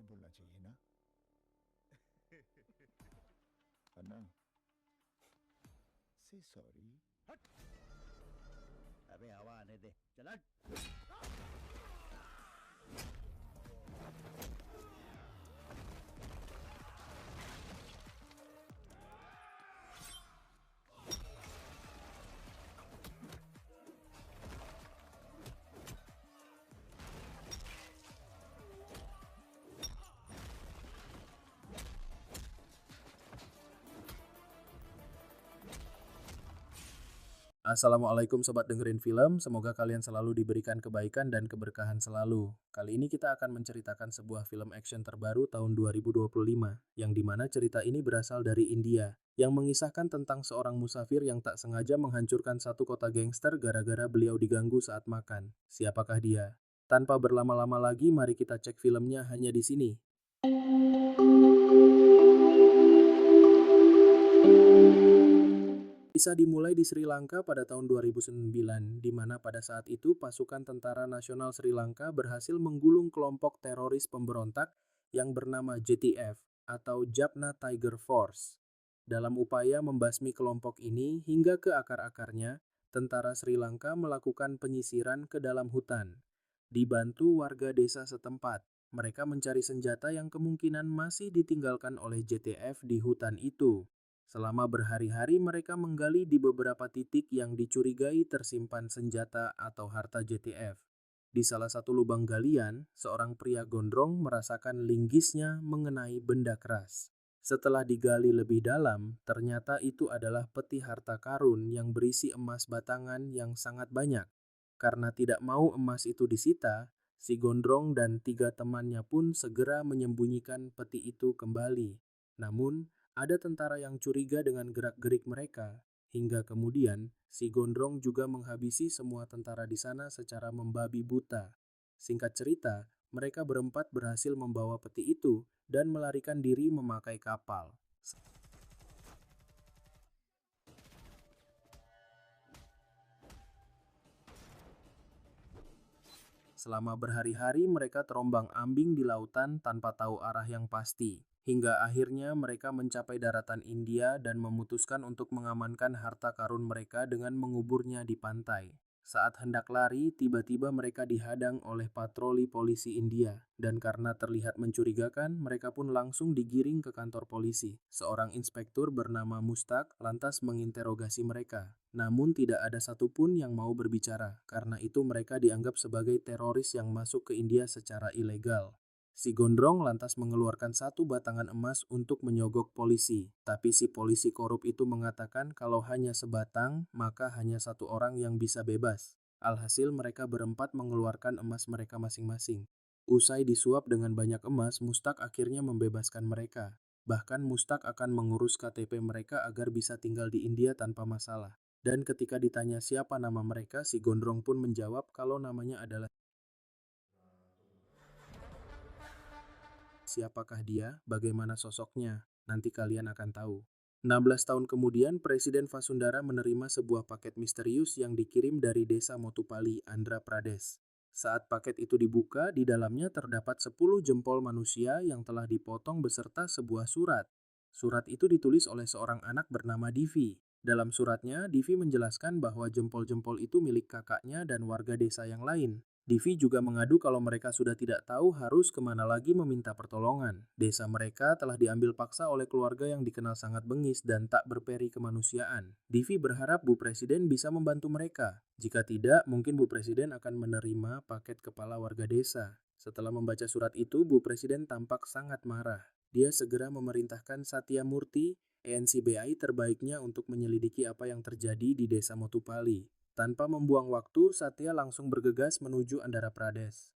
बोलना चाहिए ना। अन्ना से सॉरी। अबे हवा आने दे, चल हट। Assalamualaikum Sobat Dengerin Film, semoga kalian selalu diberikan kebaikan dan keberkahan selalu. Kali ini kita akan menceritakan sebuah film action terbaru tahun 2025, yang dimana cerita ini berasal dari India, yang mengisahkan tentang seorang musafir yang tak sengaja menghancurkan satu kota gangster gara-gara beliau diganggu saat makan. Siapakah dia? Tanpa berlama-lama lagi, mari kita cek filmnya hanya di sini. Bisa dimulai di Sri Lanka pada tahun 2009, di mana pada saat itu pasukan Tentara Nasional Sri Lanka berhasil menggulung kelompok teroris pemberontak yang bernama JTF atau Jaffna Tiger Force. Dalam upaya membasmi kelompok ini hingga ke akar-akarnya, tentara Sri Lanka melakukan penyisiran ke dalam hutan. Dibantu warga desa setempat, mereka mencari senjata yang kemungkinan masih ditinggalkan oleh JTF di hutan itu. Selama berhari-hari mereka menggali di beberapa titik yang dicurigai tersimpan senjata atau harta JTF. Di salah satu lubang galian, seorang pria gondrong merasakan linggisnya mengenai benda keras. Setelah digali lebih dalam, ternyata itu adalah peti harta karun yang berisi emas batangan yang sangat banyak. Karena tidak mau emas itu disita, si gondrong dan 3 temannya pun segera menyembunyikan peti itu kembali. Namun, ada tentara yang curiga dengan gerak-gerik mereka, hingga kemudian si gondrong juga menghabisi semua tentara di sana secara membabi buta. Singkat cerita, mereka berempat berhasil membawa peti itu dan melarikan diri memakai kapal. Selama berhari-hari mereka terombang-ambing di lautan tanpa tahu arah yang pasti. Hingga akhirnya mereka mencapai daratan India dan memutuskan untuk mengamankan harta karun mereka dengan menguburnya di pantai. Saat hendak lari, tiba-tiba mereka dihadang oleh patroli polisi India. Dan karena terlihat mencurigakan, mereka pun langsung digiring ke kantor polisi. Seorang inspektur bernama Mustak lantas menginterogasi mereka. Namun tidak ada satupun yang mau berbicara, karena itu mereka dianggap sebagai teroris yang masuk ke India secara ilegal. Si gondrong lantas mengeluarkan satu batangan emas untuk menyogok polisi, tapi si polisi korup itu mengatakan kalau hanya sebatang, maka hanya satu orang yang bisa bebas. Alhasil mereka berempat mengeluarkan emas mereka masing-masing. Usai disuap dengan banyak emas, Mustak akhirnya membebaskan mereka. Bahkan Mustak akan mengurus KTP mereka agar bisa tinggal di India tanpa masalah. Dan ketika ditanya siapa nama mereka, si gondrong pun menjawab kalau namanya adalah siapakah dia, bagaimana sosoknya, nanti kalian akan tahu. 16 tahun kemudian, Presiden Vasundara menerima sebuah paket misterius yang dikirim dari desa Motupalli, Andhra Pradesh. Saat paket itu dibuka, di dalamnya terdapat 10 jempol manusia yang telah dipotong beserta sebuah surat. Surat itu ditulis oleh seorang anak bernama Divi. Dalam suratnya, Divi menjelaskan bahwa jempol-jempol itu milik kakaknya dan warga desa yang lain. Divi juga mengadu kalau mereka sudah tidak tahu harus kemana lagi meminta pertolongan. Desa mereka telah diambil paksa oleh keluarga yang dikenal sangat bengis dan tak berperi kemanusiaan. Divi berharap Bu Presiden bisa membantu mereka. Jika tidak, mungkin Bu Presiden akan menerima paket kepala warga desa. Setelah membaca surat itu, Bu Presiden tampak sangat marah. Dia segera memerintahkan Satya Murti, ENCBI terbaiknya untuk menyelidiki apa yang terjadi di desa Motupalli. Tanpa membuang waktu, Satya langsung bergegas menuju Andhra Pradesh.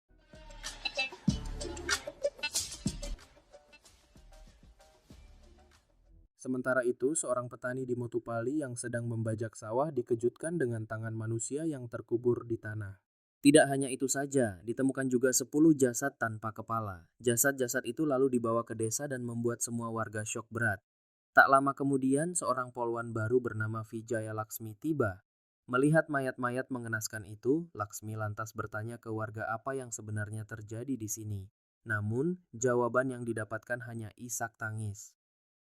Sementara itu, seorang petani di Motupalli yang sedang membajak sawah dikejutkan dengan tangan manusia yang terkubur di tanah. Tidak hanya itu saja, ditemukan juga 10 jasad tanpa kepala. Jasad-jasad itu lalu dibawa ke desa dan membuat semua warga syok berat. Tak lama kemudian, seorang polwan baru bernama Vijaya Laksmi tiba. Melihat mayat-mayat mengenaskan itu, Laksmi lantas bertanya ke warga apa yang sebenarnya terjadi di sini. Namun, jawaban yang didapatkan hanya isak tangis.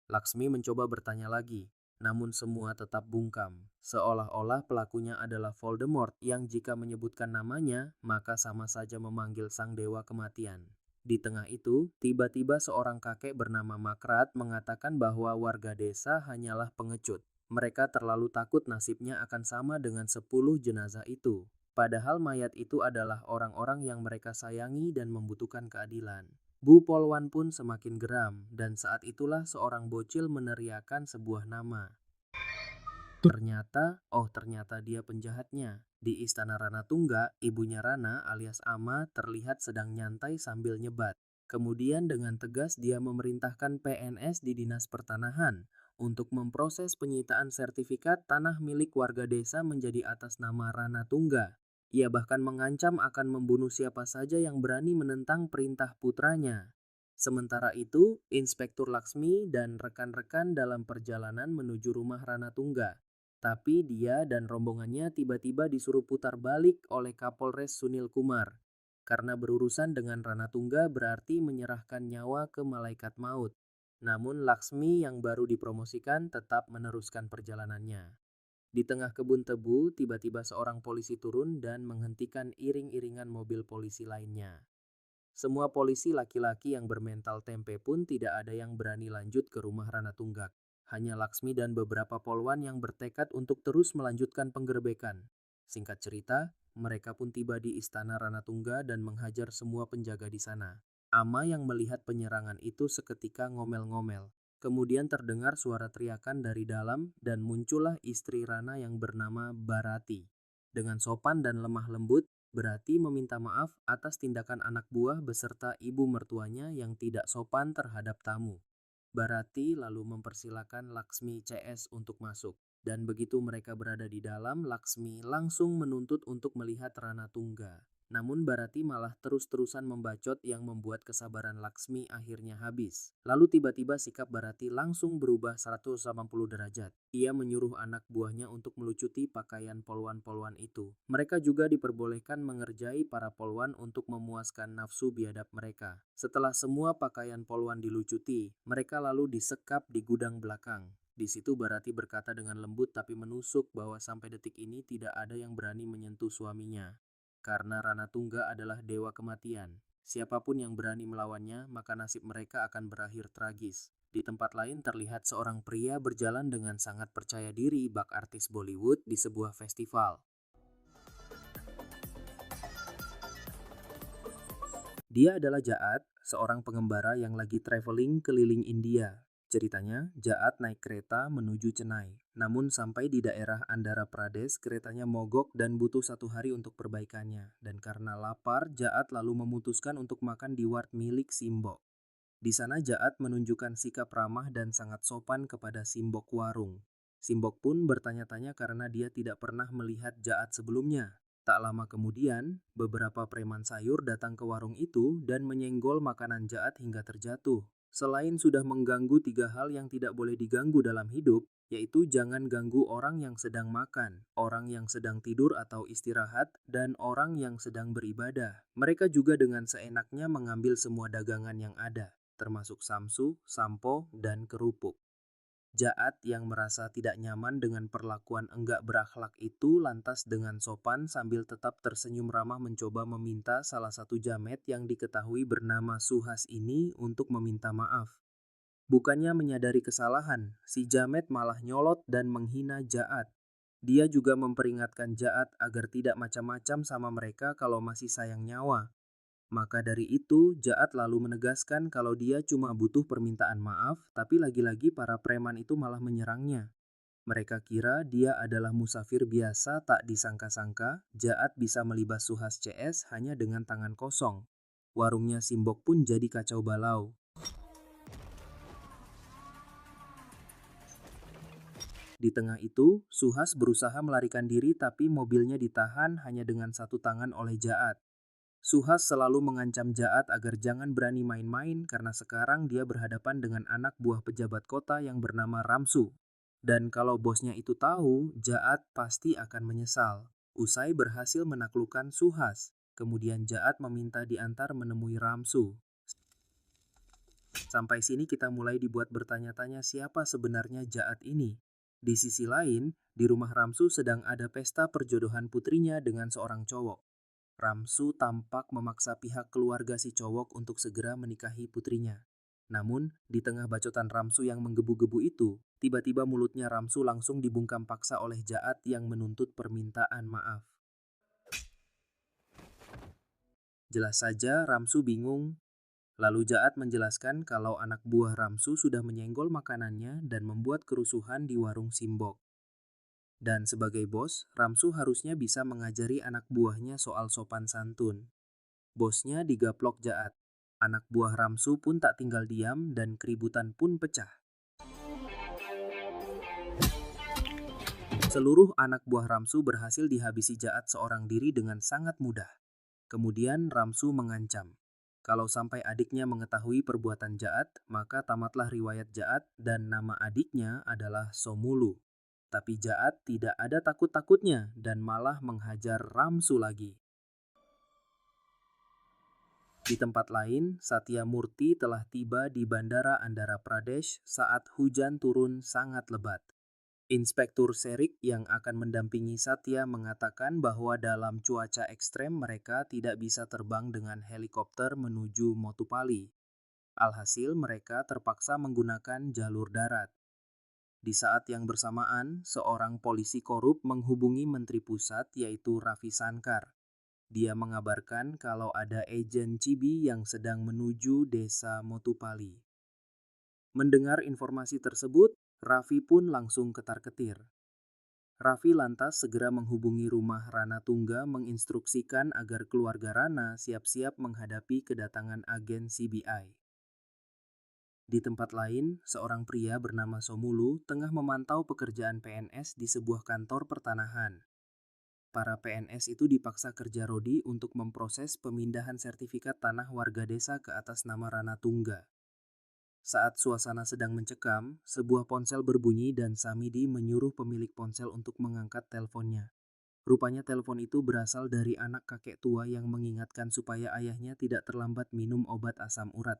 Laksmi mencoba bertanya lagi, namun semua tetap bungkam. Seolah-olah pelakunya adalah Voldemort yang jika menyebutkan namanya, maka sama saja memanggil sang dewa kematian. Di tengah itu, tiba-tiba seorang kakek bernama Makrat mengatakan bahwa warga desa hanyalah pengecut. Mereka terlalu takut nasibnya akan sama dengan 10 jenazah itu. Padahal mayat itu adalah orang-orang yang mereka sayangi dan membutuhkan keadilan. Bu Polwan pun semakin geram, dan saat itulah seorang bocil meneriakkan sebuah nama. Ternyata dia penjahatnya. Di istana Rana Tungga, ibunya Rana alias Ama terlihat sedang nyantai sambil nyebat. Kemudian dengan tegas dia memerintahkan PNS di Dinas Pertanahan untuk memproses penyitaan sertifikat tanah milik warga desa menjadi atas nama Rana Tungga. Ia bahkan mengancam akan membunuh siapa saja yang berani menentang perintah putranya. Sementara itu, Inspektur Laksmi dan rekan-rekan dalam perjalanan menuju rumah Rana Tungga. Tapi dia dan rombongannya tiba-tiba disuruh putar balik oleh Kapolres Sunil Kumar. Karena berurusan dengan Rana Tungga berarti menyerahkan nyawa ke malaikat maut. Namun Laksmi yang baru dipromosikan tetap meneruskan perjalanannya. Di tengah kebun tebu, tiba-tiba seorang polisi turun dan menghentikan iring-iringan mobil polisi lainnya. Semua polisi laki-laki yang bermental tempe pun tidak ada yang berani lanjut ke rumah Rana Tunggak. Hanya Laksmi dan beberapa polwan yang bertekad untuk terus melanjutkan penggerbekan. Singkat cerita, mereka pun tiba di istana Rana Tungga dan menghajar semua penjaga di sana. Ama yang melihat penyerangan itu seketika ngomel-ngomel. Kemudian terdengar suara teriakan dari dalam dan muncullah istri Rana yang bernama Barati. Dengan sopan dan lemah lembut, Barati meminta maaf atas tindakan anak buah beserta ibu mertuanya yang tidak sopan terhadap tamu. Barati lalu mempersilakan Laksmi CS untuk masuk. Dan begitu mereka berada di dalam, Laksmi langsung menuntut untuk melihat Rana Tungga. Namun Barati malah terus-terusan membacot yang membuat kesabaran Laksmi akhirnya habis. Lalu tiba-tiba sikap Barati langsung berubah 180 derajat. Ia menyuruh anak buahnya untuk melucuti pakaian polwan-polwan itu. Mereka juga diperbolehkan mengerjai para polwan untuk memuaskan nafsu biadab mereka. Setelah semua pakaian polwan dilucuti, mereka lalu disekap di gudang belakang. Di situ Barati berkata dengan lembut tapi menusuk bahwa sampai detik ini tidak ada yang berani menyentuh suaminya. Karena Rana Tungga adalah dewa kematian. Siapapun yang berani melawannya, maka nasib mereka akan berakhir tragis. Di tempat lain terlihat seorang pria berjalan dengan sangat percaya diri bak artis Bollywood di sebuah festival. Dia adalah Jaat, seorang pengembara yang lagi traveling keliling India. Ceritanya, Jaat naik kereta menuju Chennai. Namun sampai di daerah Andhra Pradesh, keretanya mogok dan butuh 1 hari untuk perbaikannya. Dan karena lapar, Jaat lalu memutuskan untuk makan di ward milik Simbok. Di sana Jaat menunjukkan sikap ramah dan sangat sopan kepada Simbok warung. Simbok pun bertanya-tanya karena dia tidak pernah melihat Jaat sebelumnya. Tak lama kemudian, beberapa preman sayur datang ke warung itu dan menyenggol makanan Jaat hingga terjatuh. Selain sudah mengganggu 3 hal yang tidak boleh diganggu dalam hidup, yaitu jangan ganggu orang yang sedang makan, orang yang sedang tidur atau istirahat, dan orang yang sedang beribadah. Mereka juga dengan seenaknya mengambil semua dagangan yang ada, termasuk samsu, sampo, dan kerupuk. Jaat yang merasa tidak nyaman dengan perlakuan enggak berakhlak itu lantas dengan sopan sambil tetap tersenyum ramah mencoba meminta salah satu jamet yang diketahui bernama Suhas ini untuk meminta maaf. Bukannya menyadari kesalahan, si jamet malah nyolot dan menghina Jaat. Dia juga memperingatkan Jaat agar tidak macam-macam sama mereka kalau masih sayang nyawa. Maka dari itu, Jaat lalu menegaskan kalau dia cuma butuh permintaan maaf, tapi lagi-lagi para preman itu malah menyerangnya. Mereka kira dia adalah musafir biasa, tak disangka-sangka, Jaat bisa melibas Suhas CS hanya dengan tangan kosong. Warungnya Simbok pun jadi kacau balau. Di tengah itu, Suhas berusaha melarikan diri tapi mobilnya ditahan hanya dengan 1 tangan oleh Jaat. Suhas selalu mengancam Jaat agar jangan berani main-main karena sekarang dia berhadapan dengan anak buah pejabat kota yang bernama Ramsu. Dan kalau bosnya itu tahu, Jaat pasti akan menyesal. Usai berhasil menaklukkan Suhas, kemudian Jaat meminta diantar menemui Ramsu. Sampai sini kita mulai dibuat bertanya-tanya siapa sebenarnya Jaat ini. Di sisi lain, di rumah Ramsu sedang ada pesta perjodohan putrinya dengan seorang cowok. Ramsu tampak memaksa pihak keluarga si cowok untuk segera menikahi putrinya. Namun, di tengah bacotan Ramsu yang menggebu-gebu itu, tiba-tiba mulutnya Ramsu langsung dibungkam paksa oleh Jaat yang menuntut permintaan maaf. Jelas saja Ramsu bingung. Lalu Jaat menjelaskan kalau anak buah Ramsu sudah menyenggol makanannya dan membuat kerusuhan di warung Simbok. Dan sebagai bos, Ramsu harusnya bisa mengajari anak buahnya soal sopan santun. Bosnya digaplok Jaat. Anak buah Ramsu pun tak tinggal diam dan keributan pun pecah. Seluruh anak buah Ramsu berhasil dihabisi Jaat seorang diri dengan sangat mudah. Kemudian Ramsu mengancam, kalau sampai adiknya mengetahui perbuatan Jaat, maka tamatlah riwayat Jaat dan nama adiknya adalah Somulu. Tapi Jaat tidak ada takut-takutnya dan malah menghajar Ramsu lagi. Di tempat lain, Satya Murti telah tiba di Bandara Andhra Pradesh saat hujan turun sangat lebat. Inspektur Serik yang akan mendampingi Satya mengatakan bahwa dalam cuaca ekstrem mereka tidak bisa terbang dengan helikopter menuju Motupalli. Alhasil mereka terpaksa menggunakan jalur darat. Di saat yang bersamaan, seorang polisi korup menghubungi Menteri Pusat yaitu Ravi Shankar. Dia mengabarkan kalau ada agen Chibi yang sedang menuju desa Motupalli. Mendengar informasi tersebut, Raffi pun langsung ketar-ketir. Raffi lantas segera menghubungi rumah Rana Tungga menginstruksikan agar keluarga Rana siap-siap menghadapi kedatangan agen CBI. Di tempat lain, seorang pria bernama Somulu tengah memantau pekerjaan PNS di sebuah kantor pertanahan. Para PNS itu dipaksa kerja rodi untuk memproses pemindahan sertifikat tanah warga desa ke atas nama Rana Tungga. Saat suasana sedang mencekam, sebuah ponsel berbunyi dan Samidi menyuruh pemilik ponsel untuk mengangkat teleponnya. Rupanya telepon itu berasal dari anak kakek tua yang mengingatkan supaya ayahnya tidak terlambat minum obat asam urat.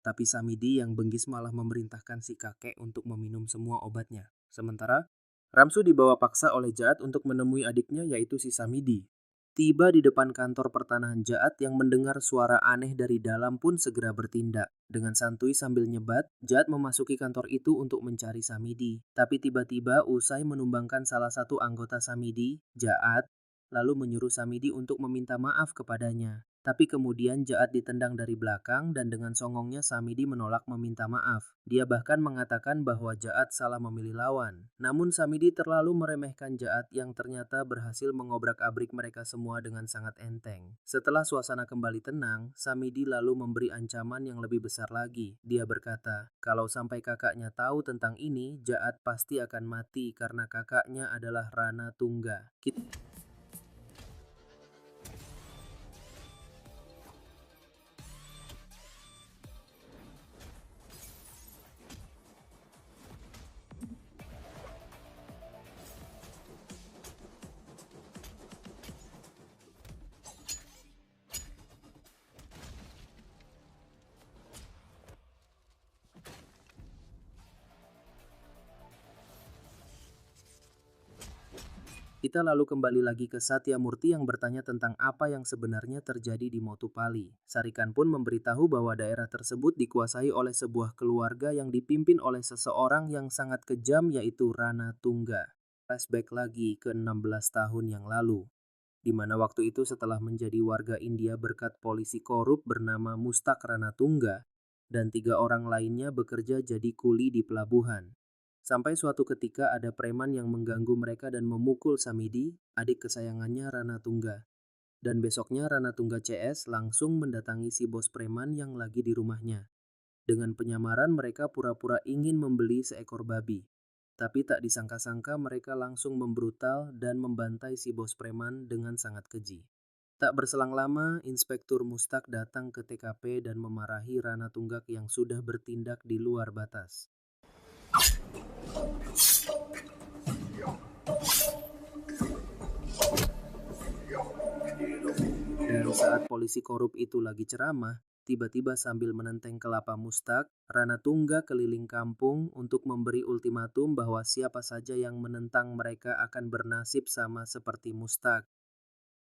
Tapi Samidi yang benggis malah memerintahkan si kakek untuk meminum semua obatnya. Sementara, Ramsu dibawa paksa oleh Jaat untuk menemui adiknya yaitu si Samidi. Tiba di depan kantor pertanahan Jaat yang mendengar suara aneh dari dalam pun segera bertindak. Dengan santuy sambil nyebat, Jaat memasuki kantor itu untuk mencari Samidi. Tapi tiba-tiba usai menumbangkan salah satu anggota Samidi, Jaat lalu menyuruh Samidi untuk meminta maaf kepadanya. Tapi kemudian Jaat ditendang dari belakang dan dengan songongnya Samidi menolak meminta maaf. Dia bahkan mengatakan bahwa Jaat salah memilih lawan. Namun Samidi terlalu meremehkan Jaat yang ternyata berhasil mengobrak-abrik mereka semua dengan sangat enteng. Setelah suasana kembali tenang, Samidi lalu memberi ancaman yang lebih besar lagi. Dia berkata, kalau sampai kakaknya tahu tentang ini, Jaat pasti akan mati karena kakaknya adalah Rana Tungga. Kita lalu kembali lagi ke Satya Murti yang bertanya tentang apa yang sebenarnya terjadi di Motupalli. Sarikan pun memberitahu bahwa daerah tersebut dikuasai oleh sebuah keluarga yang dipimpin oleh seseorang yang sangat kejam yaitu Rana Tungga. Flashback lagi ke 16 tahun yang lalu, di mana waktu itu setelah menjadi warga India berkat polisi korup bernama Mustak Rana Tungga, dan 3 orang lainnya bekerja jadi kuli di pelabuhan. Sampai suatu ketika ada preman yang mengganggu mereka dan memukul Samidi, adik kesayangannya Rana Tungga. Dan besoknya Rana Tungga CS langsung mendatangi si bos preman yang lagi di rumahnya. Dengan penyamaran mereka pura-pura ingin membeli seekor babi. Tapi tak disangka-sangka mereka langsung membrutal dan membantai si bos preman dengan sangat keji. Tak berselang lama, Inspektur Mustak datang ke TKP dan memarahi Rana Tunggak yang sudah bertindak di luar batas. Dan saat polisi korup itu lagi ceramah, tiba-tiba sambil menenteng kelapa mustak, Rana Tungga keliling kampung untuk memberi ultimatum bahwa siapa saja yang menentang mereka akan bernasib sama seperti mustak.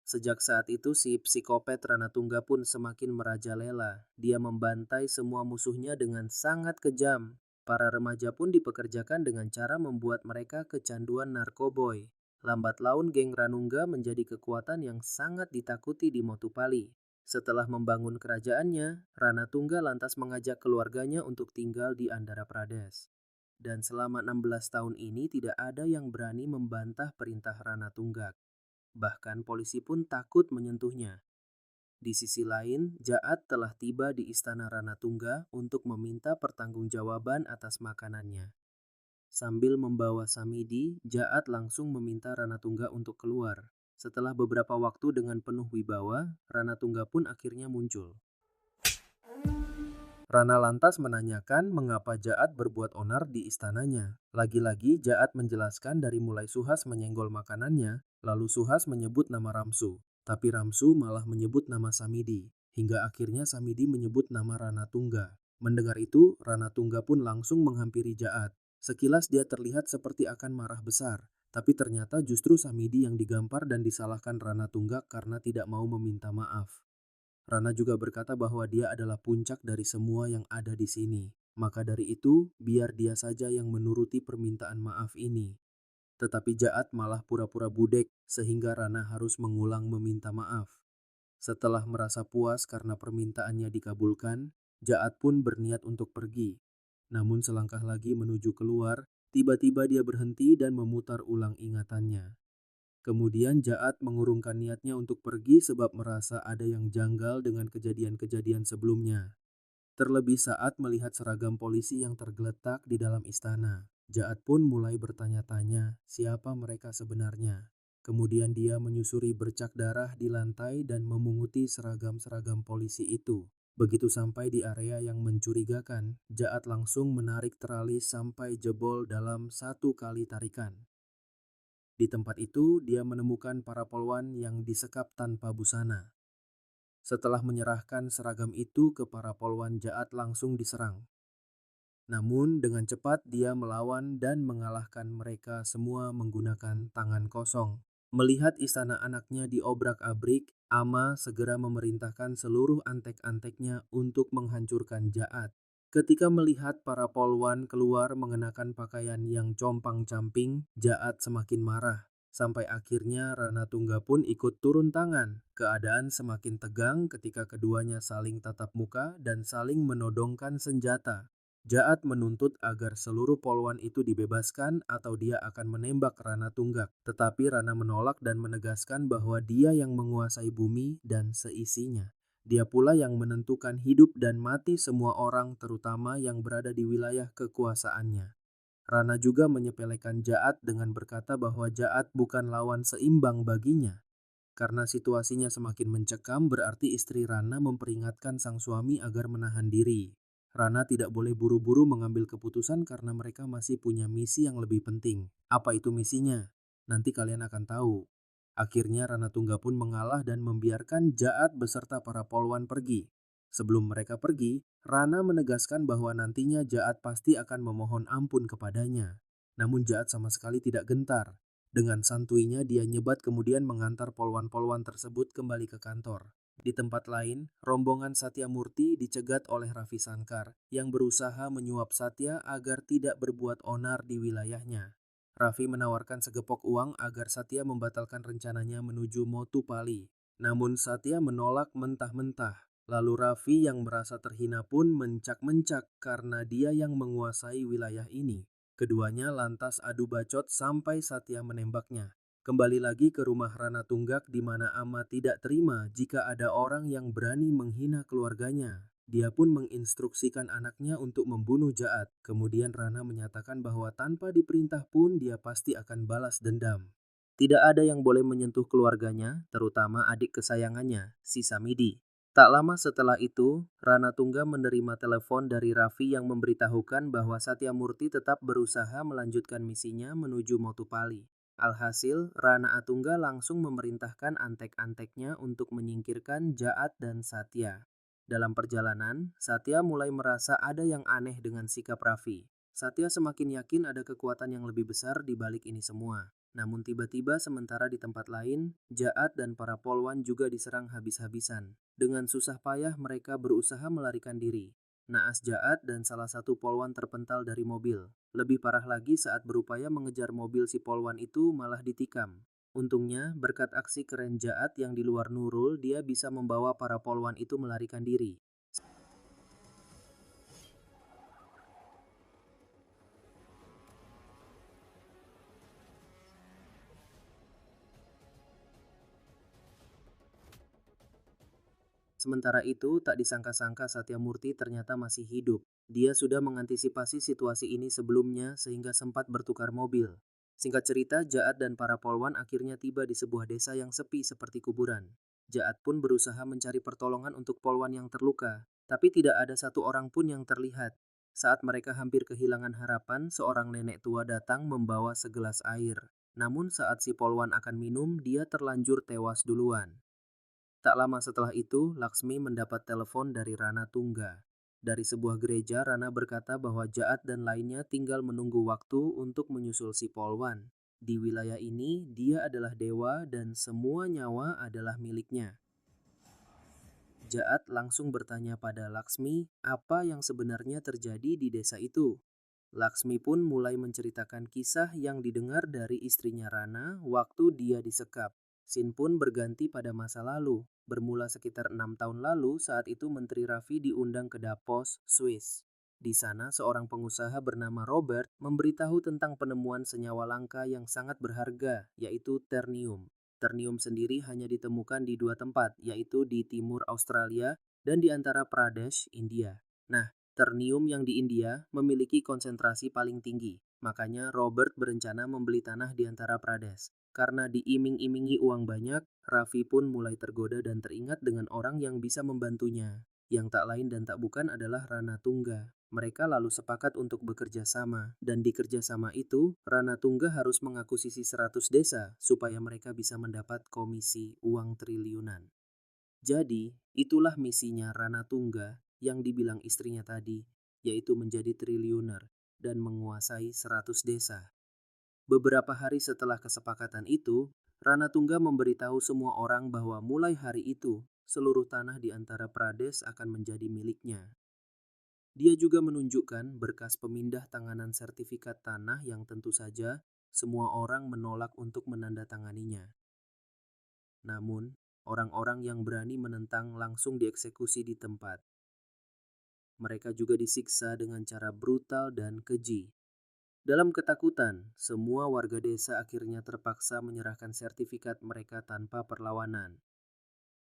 Sejak saat itu si psikopat Rana Tungga pun semakin merajalela. Dia membantai semua musuhnya dengan sangat kejam. Para remaja pun dipekerjakan dengan cara membuat mereka kecanduan narkoboy. Lambat laun geng Ranungga menjadi kekuatan yang sangat ditakuti di Motupali. Setelah membangun kerajaannya, Rana Tungga lantas mengajak keluarganya untuk tinggal di Andhra Pradesh. Dan selama 16 tahun ini tidak ada yang berani membantah perintah Rana Tunggak. Bahkan polisi pun takut menyentuhnya. Di sisi lain, Jaat telah tiba di istana Rana Tungga untuk meminta pertanggungjawaban atas makanannya. Sambil membawa samidi, Jaat langsung meminta Rana Tungga untuk keluar. Setelah beberapa waktu dengan penuh wibawa, Rana Tungga pun akhirnya muncul. Rana lantas menanyakan mengapa Jaat berbuat onar di istananya. Lagi-lagi Jaat menjelaskan dari mulai Suhas menyenggol makanannya, lalu Suhas menyebut nama Ramsu. Tapi Ramsu malah menyebut nama Samidi. Hingga akhirnya Samidi menyebut nama Rana Tungga. Mendengar itu, Rana Tungga pun langsung menghampiri Jaat. Sekilas dia terlihat seperti akan marah besar. Tapi ternyata justru Samidi yang digampar dan disalahkan Rana Tungga karena tidak mau meminta maaf. Rana juga berkata bahwa dia adalah puncak dari semua yang ada di sini. Maka dari itu, biar dia saja yang menuruti permintaan maaf ini. Tetapi Jaat malah pura-pura budek sehingga Rana harus mengulang meminta maaf. Setelah merasa puas karena permintaannya dikabulkan, Jaat pun berniat untuk pergi. Namun selangkah lagi menuju keluar, tiba-tiba dia berhenti dan memutar ulang ingatannya. Kemudian Jaat mengurungkan niatnya untuk pergi sebab merasa ada yang janggal dengan kejadian-kejadian sebelumnya. Terlebih saat melihat seragam polisi yang tergeletak di dalam istana. Jaat pun mulai bertanya-tanya siapa mereka sebenarnya. Kemudian dia menyusuri bercak darah di lantai dan memunguti seragam-seragam polisi itu. Begitu sampai di area yang mencurigakan, Jaat langsung menarik teralis sampai jebol dalam satu kali tarikan. Di tempat itu, dia menemukan para polwan yang disekap tanpa busana. Setelah menyerahkan seragam itu ke para polwan, Jaat langsung diserang. Namun dengan cepat dia melawan dan mengalahkan mereka semua menggunakan tangan kosong. Melihat istana anaknya diobrak-abrik, Ama segera memerintahkan seluruh antek-anteknya untuk menghancurkan Jaat. Ketika melihat para polwan keluar mengenakan pakaian yang compang-camping, Jaat semakin marah. Sampai akhirnya Rana Tungga pun ikut turun tangan. Keadaan semakin tegang ketika keduanya saling tatap muka dan saling menodongkan senjata. Jaat menuntut agar seluruh polwan itu dibebaskan atau dia akan menembak Rana Tunggak. Tetapi Rana menolak dan menegaskan bahwa dia yang menguasai bumi dan seisinya. Dia pula yang menentukan hidup dan mati semua orang terutama yang berada di wilayah kekuasaannya. Rana juga menyepelekan Jaat dengan berkata bahwa Jaat bukan lawan seimbang baginya. Karena situasinya semakin mencekam berarti istri Rana memperingatkan sang suami agar menahan diri. Rana tidak boleh buru-buru mengambil keputusan karena mereka masih punya misi yang lebih penting. Apa itu misinya? Nanti kalian akan tahu. Akhirnya Rana Tungga pun mengalah dan membiarkan Jaat beserta para polwan pergi. Sebelum mereka pergi, Rana menegaskan bahwa nantinya Jaat pasti akan memohon ampun kepadanya. Namun Jaat sama sekali tidak gentar. Dengan santuinya dia nyebat kemudian mengantar polwan-polwan tersebut kembali ke kantor. Di tempat lain, rombongan Satya Murti dicegat oleh Raffi Sankar yang berusaha menyuap Satya agar tidak berbuat onar di wilayahnya. Raffi menawarkan segepok uang agar Satya membatalkan rencananya menuju Motupali. Namun Satya menolak mentah-mentah. Lalu Raffi yang merasa terhina pun mencak-mencak karena dia yang menguasai wilayah ini. Keduanya lantas adu bacot sampai Satya menembaknya. Kembali lagi ke rumah Rana Tunggak di mana Ama tidak terima jika ada orang yang berani menghina keluarganya. Dia pun menginstruksikan anaknya untuk membunuh Jaat. Kemudian Rana menyatakan bahwa tanpa diperintah pun dia pasti akan balas dendam. Tidak ada yang boleh menyentuh keluarganya, terutama adik kesayangannya, si Samidi. Tak lama setelah itu, Rana Tungga menerima telepon dari Raffi yang memberitahukan bahwa Satya Murti tetap berusaha melanjutkan misinya menuju Motupali. Alhasil, Rana Atungga langsung memerintahkan antek-anteknya untuk menyingkirkan Jaat dan Satya. Dalam perjalanan, Satya mulai merasa ada yang aneh dengan sikap Raffi. Satya semakin yakin ada kekuatan yang lebih besar di balik ini semua. Namun tiba-tiba sementara di tempat lain, Jaat dan para polwan juga diserang habis-habisan. Dengan susah payah mereka berusaha melarikan diri. Naas Jaat dan salah satu polwan terpental dari mobil. Lebih parah lagi saat berupaya mengejar mobil si polwan itu malah ditikam. Untungnya, berkat aksi keren Jaat yang di luar Nurul, dia bisa membawa para polwan itu melarikan diri. Sementara itu, tak disangka-sangka Satya Murti ternyata masih hidup. Dia sudah mengantisipasi situasi ini sebelumnya sehingga sempat bertukar mobil. Singkat cerita, Jaat dan para polwan akhirnya tiba di sebuah desa yang sepi seperti kuburan. Jaat pun berusaha mencari pertolongan untuk polwan yang terluka, tapi tidak ada satu orang pun yang terlihat. Saat mereka hampir kehilangan harapan, seorang nenek tua datang membawa segelas air. Namun saat si polwan akan minum, dia terlanjur tewas duluan. Tak lama setelah itu, Laksmi mendapat telepon dari Rana Tungga. Dari sebuah gereja, Rana berkata bahwa Jaat dan lainnya tinggal menunggu waktu untuk menyusul si polwan. Di wilayah ini, dia adalah dewa dan semua nyawa adalah miliknya. Jaat langsung bertanya pada Laksmi apa yang sebenarnya terjadi di desa itu. Laksmi pun mulai menceritakan kisah yang didengar dari istrinya Rana waktu dia disekap. Scene pun berganti pada masa lalu. Bermula sekitar 6 tahun lalu, saat itu Menteri Raffi diundang ke Davos, Swiss. Di sana, seorang pengusaha bernama Robert memberitahu tentang penemuan senyawa langka yang sangat berharga, yaitu ternium. Ternium sendiri hanya ditemukan di 2 tempat, yaitu di timur Australia dan di antara Pradesh, India. Nah, ternium yang di India memiliki konsentrasi paling tinggi. Makanya Robert berencana membeli tanah di antara Pradesh. Karena diiming-imingi uang banyak, Raffi pun mulai tergoda dan teringat dengan orang yang bisa membantunya. Yang tak lain dan tak bukan adalah Rana Tungga. Mereka lalu sepakat untuk bekerja sama, dan di kerjasama itu, Rana Tungga harus mengakuisisi 100 desa supaya mereka bisa mendapat komisi uang triliunan. Jadi, itulah misinya Rana Tungga yang dibilang istrinya tadi, yaitu menjadi triliuner dan menguasai 100 desa. Beberapa hari setelah kesepakatan itu, Rana Tungga memberitahu semua orang bahwa mulai hari itu, seluruh tanah di antara Pradesh akan menjadi miliknya. Dia juga menunjukkan berkas pemindah tanganan sertifikat tanah yang tentu saja semua orang menolak untuk menandatanganinya. Namun, orang-orang yang berani menentang langsung dieksekusi di tempat. Mereka juga disiksa dengan cara brutal dan keji. Dalam ketakutan, semua warga desa akhirnya terpaksa menyerahkan sertifikat mereka tanpa perlawanan.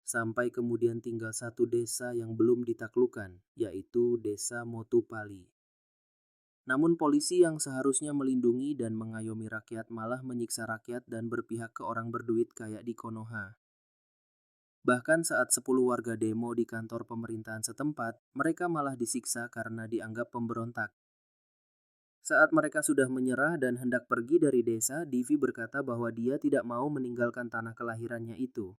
Sampai kemudian tinggal satu desa yang belum ditaklukkan, yaitu Desa Motupali. Namun polisi yang seharusnya melindungi dan mengayomi rakyat malah menyiksa rakyat dan berpihak ke orang berduit kayak di Konoha. Bahkan saat 10 warga demo di kantor pemerintahan setempat, mereka malah disiksa karena dianggap pemberontak. Saat mereka sudah menyerah dan hendak pergi dari desa, Divi berkata bahwa dia tidak mau meninggalkan tanah kelahirannya itu.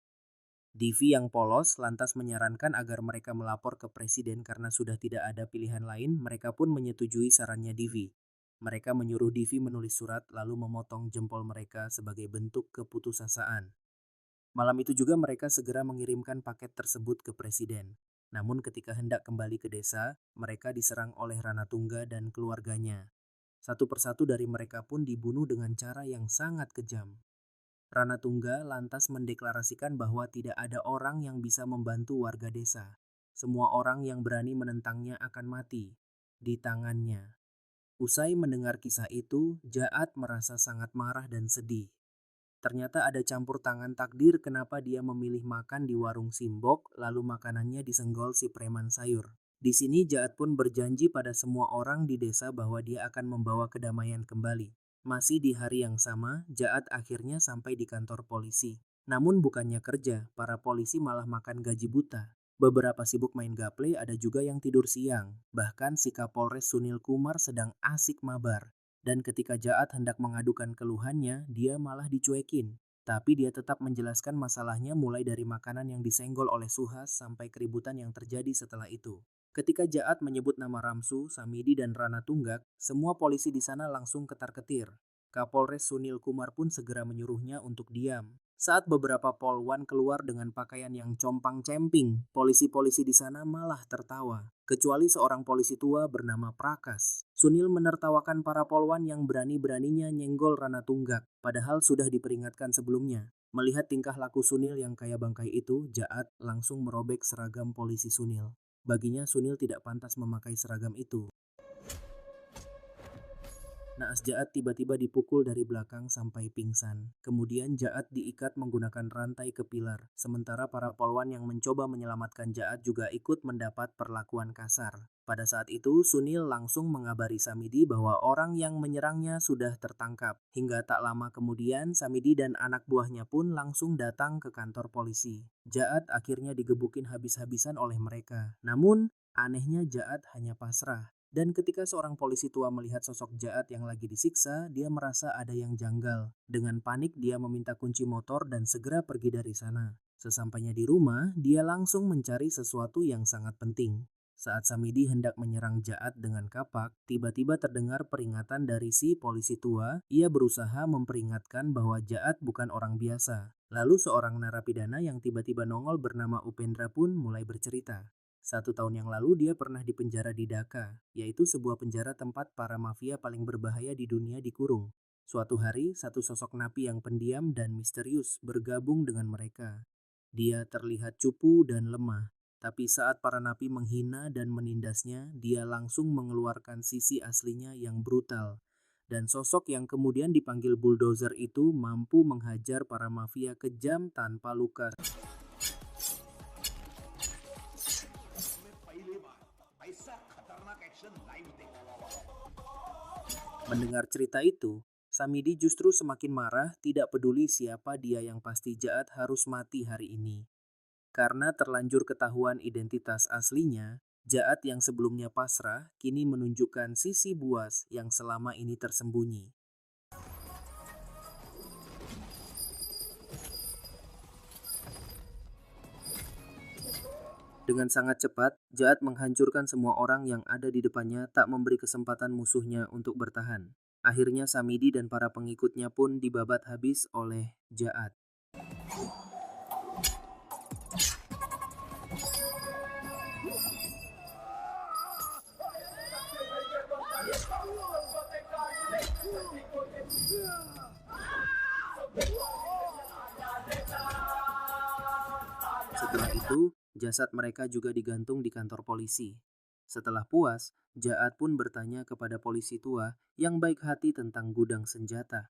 Divi yang polos lantas menyarankan agar mereka melapor ke presiden karena sudah tidak ada pilihan lain, mereka pun menyetujui sarannya Divi. Mereka menyuruh Divi menulis surat lalu memotong jempol mereka sebagai bentuk keputusasaan. Malam itu juga mereka segera mengirimkan paket tersebut ke presiden. Namun ketika hendak kembali ke desa, mereka diserang oleh Rana Tungga dan keluarganya. Satu persatu dari mereka pun dibunuh dengan cara yang sangat kejam. Rana Tungga lantas mendeklarasikan bahwa tidak ada orang yang bisa membantu warga desa. Semua orang yang berani menentangnya akan mati di tangannya. Usai mendengar kisah itu, Jaat merasa sangat marah dan sedih. Ternyata ada campur tangan takdir kenapa dia memilih makan di warung Simbok lalu makanannya disenggol si preman sayur. Di sini Jaat pun berjanji pada semua orang di desa bahwa dia akan membawa kedamaian kembali. Masih di hari yang sama, Jaat akhirnya sampai di kantor polisi. Namun bukannya kerja, para polisi malah makan gaji buta. Beberapa sibuk main gaple, ada juga yang tidur siang. Bahkan si Kapolres Sunil Kumar sedang asik mabar. Dan ketika Jaat hendak mengadukan keluhannya, dia malah dicuekin. Tapi dia tetap menjelaskan masalahnya mulai dari makanan yang disenggol oleh Suhas sampai keributan yang terjadi setelah itu. Ketika Jaat menyebut nama Ramsu, Samidi dan Rana Tunggak, semua polisi di sana langsung ketar-ketir. Kapolres Sunil Kumar pun segera menyuruhnya untuk diam. Saat beberapa polwan keluar dengan pakaian yang compang-camping, polisi-polisi di sana malah tertawa. Kecuali seorang polisi tua bernama Prakas. Sunil menertawakan para polwan yang berani-beraninya nyenggol Rana Tunggak, padahal sudah diperingatkan sebelumnya. Melihat tingkah laku Sunil yang kaya bangkai itu, Jaat langsung merobek seragam polisi Sunil. Baginya Sunil tidak pantas memakai seragam itu. Naas Jaat tiba-tiba dipukul dari belakang sampai pingsan. Kemudian Jaat diikat menggunakan rantai ke pilar. Sementara para polwan yang mencoba menyelamatkan Jaat juga ikut mendapat perlakuan kasar. Pada saat itu Sunil langsung mengabari Samidi bahwa orang yang menyerangnya sudah tertangkap. Hingga tak lama kemudian Samidi dan anak buahnya pun langsung datang ke kantor polisi. Jaat akhirnya digebukin habis-habisan oleh mereka. Namun anehnya Jaat hanya pasrah. Dan ketika seorang polisi tua melihat sosok Jaat yang lagi disiksa, dia merasa ada yang janggal. Dengan panik dia meminta kunci motor dan segera pergi dari sana. Sesampainya di rumah, dia langsung mencari sesuatu yang sangat penting. Saat Samidi hendak menyerang Jaat dengan kapak, tiba-tiba terdengar peringatan dari si polisi tua. Ia berusaha memperingatkan bahwa Jaat bukan orang biasa. Lalu seorang narapidana yang tiba-tiba nongol bernama Upendra pun mulai bercerita. 1 tahun yang lalu dia pernah dipenjara di Dhaka, yaitu sebuah penjara tempat para mafia paling berbahaya di dunia dikurung. Suatu hari, satu sosok napi yang pendiam dan misterius bergabung dengan mereka. Dia terlihat cupu dan lemah, tapi saat para napi menghina dan menindasnya, dia langsung mengeluarkan sisi aslinya yang brutal. Dan sosok yang kemudian dipanggil bulldozer itu mampu menghajar para mafia kejam tanpa luka. Mendengar cerita itu, Samidi justru semakin marah, tidak peduli siapa dia, yang pasti Jaat harus mati hari ini. Karena terlanjur ketahuan identitas aslinya, Jaat yang sebelumnya pasrah kini menunjukkan sisi buas yang selama ini tersembunyi. Dengan sangat cepat, Jaat menghancurkan semua orang yang ada di depannya, tak memberi kesempatan musuhnya untuk bertahan. Akhirnya Samidi dan para pengikutnya pun dibabat habis oleh Jaat. Setelah itu, jasad mereka juga digantung di kantor polisi. Setelah puas, Jaat pun bertanya kepada polisi tua yang baik hati tentang gudang senjata.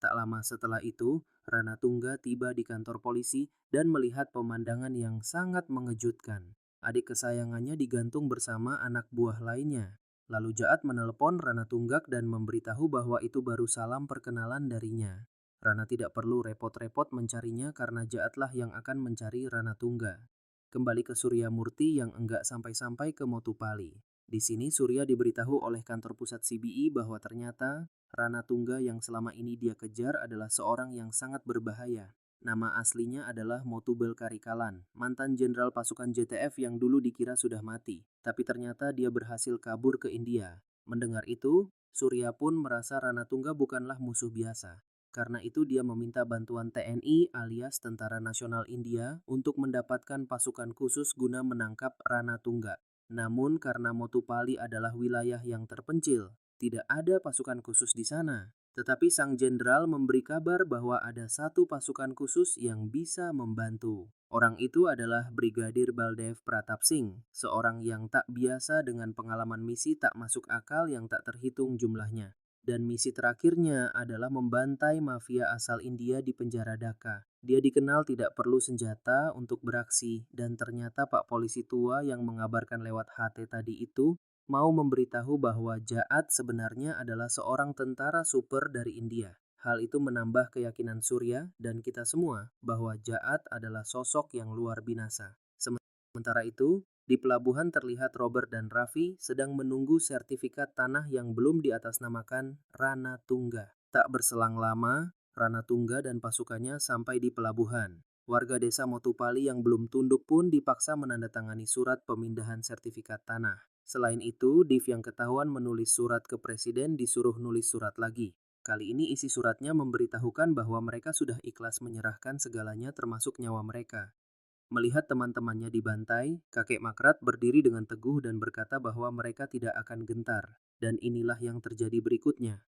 Tak lama setelah itu, Rana Tungga tiba di kantor polisi dan melihat pemandangan yang sangat mengejutkan. Adik kesayangannya digantung bersama anak buah lainnya. Lalu Jaat menelepon Rana Tunggak dan memberitahu bahwa itu baru salam perkenalan darinya. Rana tidak perlu repot-repot mencarinya karena Jaatlah yang akan mencari Rana Tungga. Kembali ke Surya Murti yang enggak sampai-sampai ke Motupali. Di sini Surya diberitahu oleh kantor pusat CBI bahwa ternyata Rana Tungga yang selama ini dia kejar adalah seorang yang sangat berbahaya. Nama aslinya adalah Motubel Karikalan, mantan jenderal pasukan JTF yang dulu dikira sudah mati. Tapi ternyata dia berhasil kabur ke India. Mendengar itu, Surya pun merasa Rana Tungga bukanlah musuh biasa. Karena itu dia meminta bantuan TNI alias Tentara Nasional India untuk mendapatkan pasukan khusus guna menangkap Rana Tungga. Namun karena Motupali adalah wilayah yang terpencil, tidak ada pasukan khusus di sana. Tetapi sang jenderal memberi kabar bahwa ada satu pasukan khusus yang bisa membantu. Orang itu adalah Brigadir Baldev Pratap Singh, seorang yang tak biasa dengan pengalaman misi tak masuk akal yang tak terhitung jumlahnya. Dan misi terakhirnya adalah membantai mafia asal India di penjara Dhaka. Dia dikenal tidak perlu senjata untuk beraksi, dan ternyata Pak Polisi tua yang mengabarkan lewat HT tadi itu mau memberitahu bahwa Jaat sebenarnya adalah seorang tentara super dari India. Hal itu menambah keyakinan Surya dan kita semua bahwa Jaat adalah sosok yang luar binasa. Sementara itu, di pelabuhan terlihat Robert dan Raffi sedang menunggu sertifikat tanah yang belum diatasnamakan Rana Tungga. Tak berselang lama, Ranatungga dan pasukannya sampai di pelabuhan. Warga desa Motupali yang belum tunduk pun dipaksa menandatangani surat pemindahan sertifikat tanah. Selain itu, Div yang ketahuan menulis surat ke presiden disuruh nulis surat lagi. Kali ini isi suratnya memberitahukan bahwa mereka sudah ikhlas menyerahkan segalanya termasuk nyawa mereka. Melihat teman-temannya dibantai, kakek Makrat berdiri dengan teguh dan berkata bahwa mereka tidak akan gentar. Dan inilah yang terjadi berikutnya.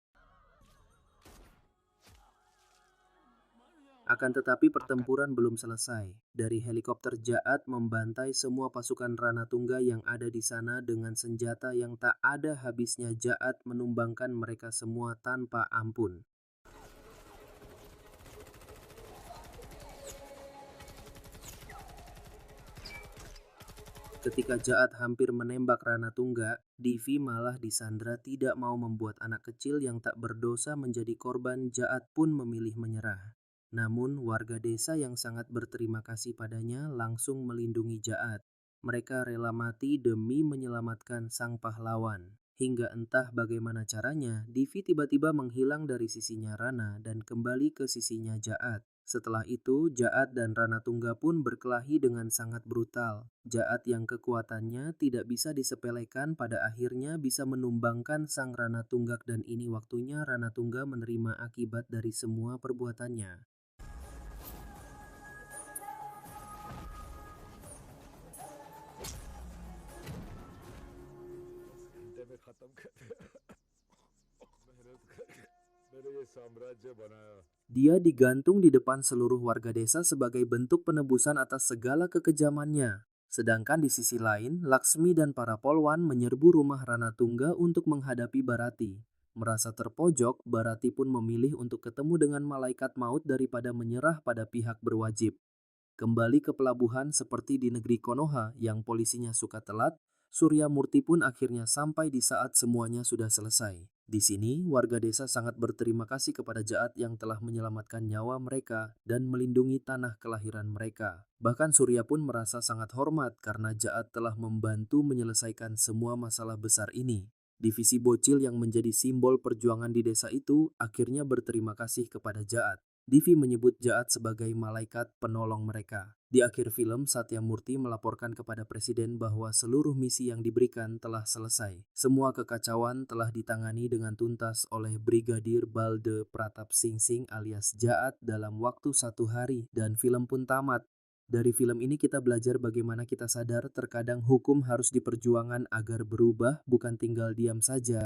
Akan tetapi pertempuran belum selesai. Dari helikopter Jaat membantai semua pasukan Ranatungga yang ada di sana dengan senjata yang tak ada habisnya. Jaat menumbangkan mereka semua tanpa ampun. Ketika Jaat hampir menembak Ranatungga, Divi malah disandra tidak mau membuat anak kecil yang tak berdosa menjadi korban. Jaat pun memilih menyerah. Namun warga desa yang sangat berterima kasih padanya langsung melindungi Jaat. Mereka rela mati demi menyelamatkan sang pahlawan. Hingga entah bagaimana caranya, Divi tiba-tiba menghilang dari sisinya Rana dan kembali ke sisinya Jaat. Setelah itu, Jaat dan Ranatungga pun berkelahi dengan sangat brutal. Jaat yang kekuatannya tidak bisa disepelekan pada akhirnya bisa menumbangkan sang Ranatunggak dan ini waktunya Ranatungga menerima akibat dari semua perbuatannya. घंटे में खत्म कर दिया। मेहनत करके मैंने ये साम्राज्य बनाया। Dia digantung di depan seluruh warga desa sebagai bentuk penebusan atas segala kekejamannya. Sedangkan di sisi lain, Laksmi dan para polwan menyerbu rumah Ranatungga untuk menghadapi Barati. Merasa terpojok, Barati pun memilih untuk ketemu dengan malaikat maut daripada menyerah pada pihak berwajib. Kembali ke pelabuhan seperti di negeri Konoha yang polisinya suka telat, Surya Murti pun akhirnya sampai di saat semuanya sudah selesai. Di sini, warga desa sangat berterima kasih kepada Jaat yang telah menyelamatkan nyawa mereka dan melindungi tanah kelahiran mereka. Bahkan Surya pun merasa sangat hormat karena Jaat telah membantu menyelesaikan semua masalah besar ini. Divisi bocil yang menjadi simbol perjuangan di desa itu akhirnya berterima kasih kepada Jaat. Divi menyebut Jaat sebagai malaikat penolong mereka. Di akhir film, Satya Murti melaporkan kepada presiden bahwa seluruh misi yang diberikan telah selesai. Semua kekacauan telah ditangani dengan tuntas oleh Brigadir Balde Pratap Singh alias Jaat dalam waktu 1 hari dan film pun tamat. Dari film ini kita belajar bagaimana kita sadar terkadang hukum harus diperjuangkan agar berubah, bukan tinggal diam saja.